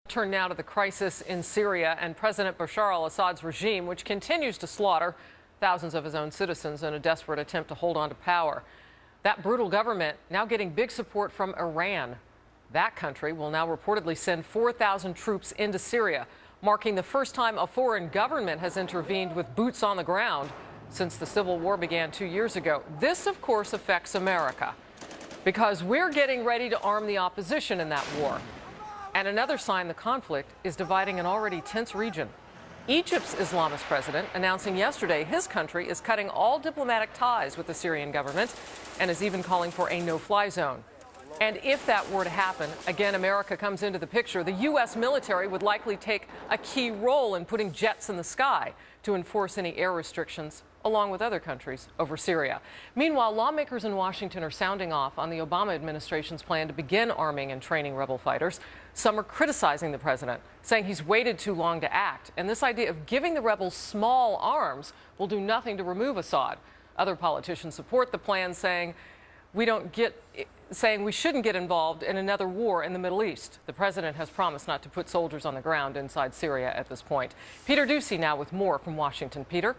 Turn now to the crisis in Syria and President Bashar al-Assad's regime, which continues to slaughter thousands of his own citizens in a desperate attempt to hold on to power. That brutal government now getting big support from Iran. That country will now reportedly send 4,000 troops into Syria, marking the first time a foreign government has intervened with boots on the ground since the civil war began 2 years ago. This, of course, affects America because we're getting ready to arm the opposition in that war. And another sign the conflict is dividing an already tense region. Egypt's Islamist president announcing yesterday his country is cutting all diplomatic ties with the Syrian government and is even calling for a no-fly zone. And if that were to happen, again, America comes into the picture. The U.S. military would likely take a key role in putting jets in the sky to enforce any air restrictions, along with other countries, over Syria. Meanwhile, lawmakers in Washington are sounding off on the Obama administration's plan to begin arming and training rebel fighters. Some are criticizing the president, saying he's waited too long to act. And this idea of giving the rebels small arms will do nothing to remove Assad. Other politicians support the plan, saying we shouldn't get involved in another war in the Middle East. The president has promised not to put soldiers on the ground inside Syria at this point. Peter Ducey now with more from Washington. Peter?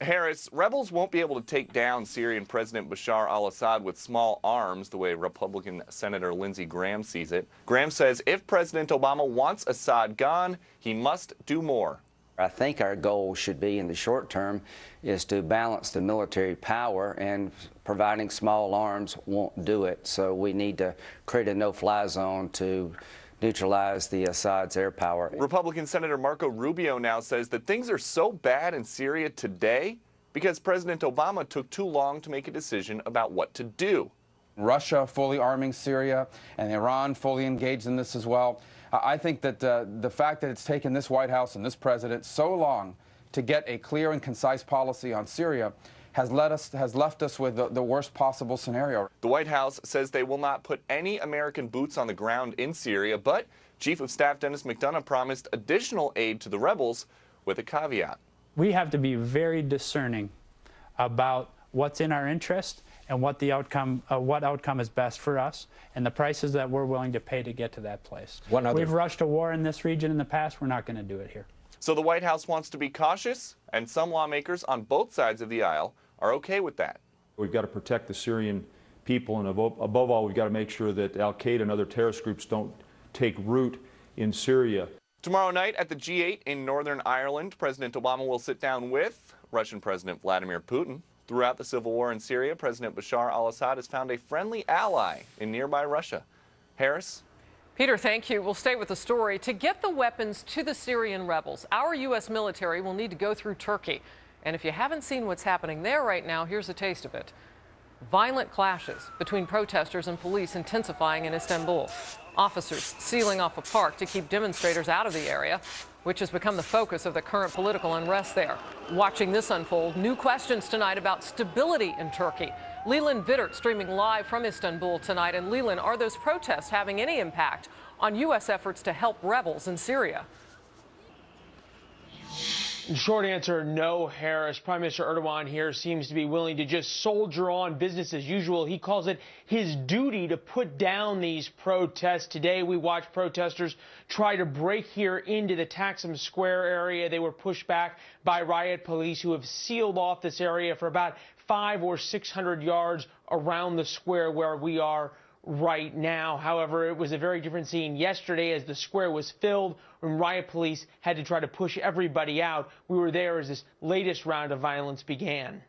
Harris, rebels won't be able to take down Syrian President Bashar al-Assad with small arms, the way Republican Senator Lindsey Graham sees it. Graham says if President Obama wants Assad gone, he must do more. I think our goal should be in the short term is to balance the military power, and providing small arms won't do it. So we need to create a no-fly zone to neutralize the Assad's air power. Republican Senator Marco Rubio now says that things are so bad in Syria today because President Obama took too long to make a decision about what to do. Russia fully arming Syria and Iran fully engaged in this as well. I think that the fact that it's taken this White House and this president so long to get a clear and concise policy on Syria has left us with the worst possible scenario. The White House says they will not put any American boots on the ground in Syria, but Chief of Staff Dennis McDonough promised additional aid to the rebels with a caveat. We have to be very discerning about what's in our interest and what outcome is best for us and the prices that we're willing to pay to get to that place. We've rushed a war in this region in the past. We're not going to do it here. So the White House wants to be cautious, and some lawmakers on both sides of the aisle are okay with that. We've got to protect the Syrian people, and above all, we've got to make sure that al-Qaeda and other terrorist groups don't take root in Syria. Tomorrow night at the G8 in Northern Ireland, President Obama will sit down with Russian President Vladimir Putin. Throughout the civil war in Syria, President Bashar al-Assad has found a friendly ally in nearby Russia. Harris? Peter, thank you. We'll stay with the story. To get the weapons to the Syrian rebels, our U.S. military will need to go through Turkey. And if you haven't seen what's happening there right now, here's a taste of it. Violent clashes between protesters and police intensifying in Istanbul. Officers sealing off a park to keep demonstrators out of the area, which has become the focus of the current political unrest there. Watching this unfold, new questions tonight about stability in Turkey. Leland Vittert streaming live from Istanbul tonight. And Leland, are those protests having any impact on U.S. efforts to help rebels in Syria? Short answer, no, Harris. Prime Minister Erdogan here seems to be willing to just soldier on business as usual. He calls it his duty to put down these protests. Today, we watched protesters try to break here into the Taksim Square area. They were pushed back by riot police who have sealed off this area for about 500 or 600 yards around the square where we are right now. However, it was a very different scene yesterday as the square was filled when riot police had to try to push everybody out. We were there as this latest round of violence began.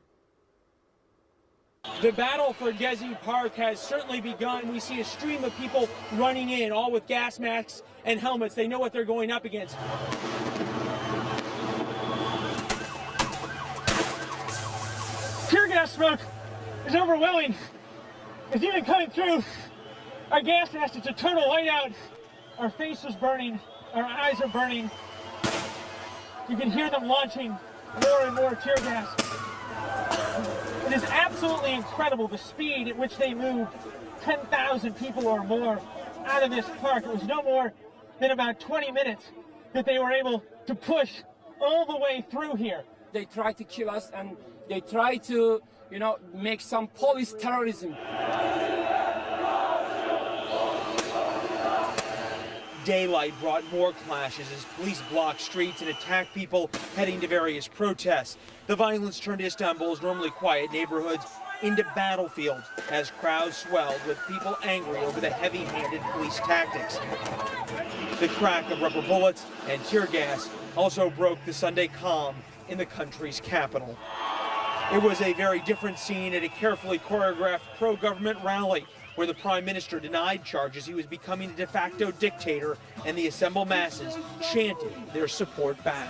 The battle for Gezi Park has certainly begun. We see a stream of people running in, all with gas masks and helmets. They know what they're going up against. Tear gas smoke is overwhelming. It's even coming through our gas mask. It's a total whiteout. Our face is burning. Our eyes are burning. You can hear them launching more and more tear gas. It is absolutely incredible the speed at which they moved 10,000 people or more out of this park. It was no more than about 20 minutes that they were able to push all the way through here. They try to kill us, and they try to, make some police terrorism. Daylight brought more clashes as police blocked streets and attacked people heading to various protests. The violence turned Istanbul's normally quiet neighborhoods into battlefields as crowds swelled with people angry over the heavy-handed police tactics. The crack of rubber bullets and tear gas also broke the Sunday calm in the country's capital. It was a very different scene at a carefully choreographed pro-government rally where the prime minister denied charges he was becoming a de facto dictator, and the assembled masses chanted their support back.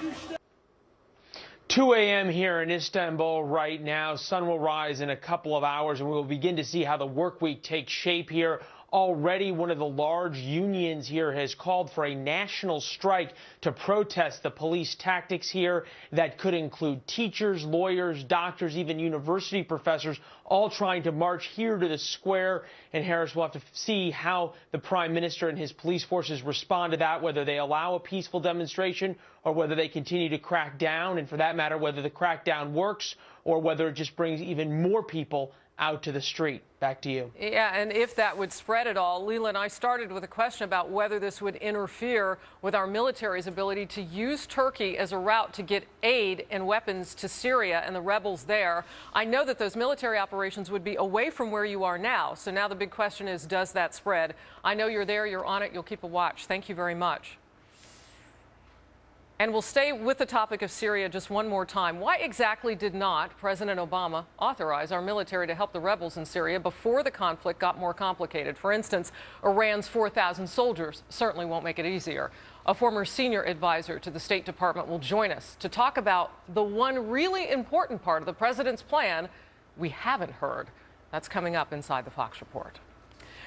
2 a.m. here in Istanbul right now. Sun will rise in a couple of hours, and we will begin to see how the work week takes shape here. Already, one of the large unions here has called for a national strike to protest the police tactics here. That could include teachers, lawyers, doctors, even university professors, all trying to march here to the square. And Harris will have to see how the prime minister and his police forces respond to that, whether they allow a peaceful demonstration or whether they continue to crack down, and for that matter, whether the crackdown works or whether it just brings even more people out to the street. Back to you. Yeah, and if that would spread at all, Leland, I started with a question about whether this would interfere with our military's ability to use Turkey as a route to get aid and weapons to Syria and the rebels there. I know that those military operations would be away from where you are now. So now the big question is, does that spread? I know you're there, you're on it, you'll keep a watch. Thank you very much. And we'll stay with the topic of Syria just one more time. Why exactly did not President Obama authorize our military to help the rebels in Syria before the conflict got more complicated? For instance, Iran's 4,000 soldiers certainly won't make it easier. A former senior advisor to the State Department will join us to talk about the one really important part of the president's plan we haven't heard. That's coming up inside the Fox Report.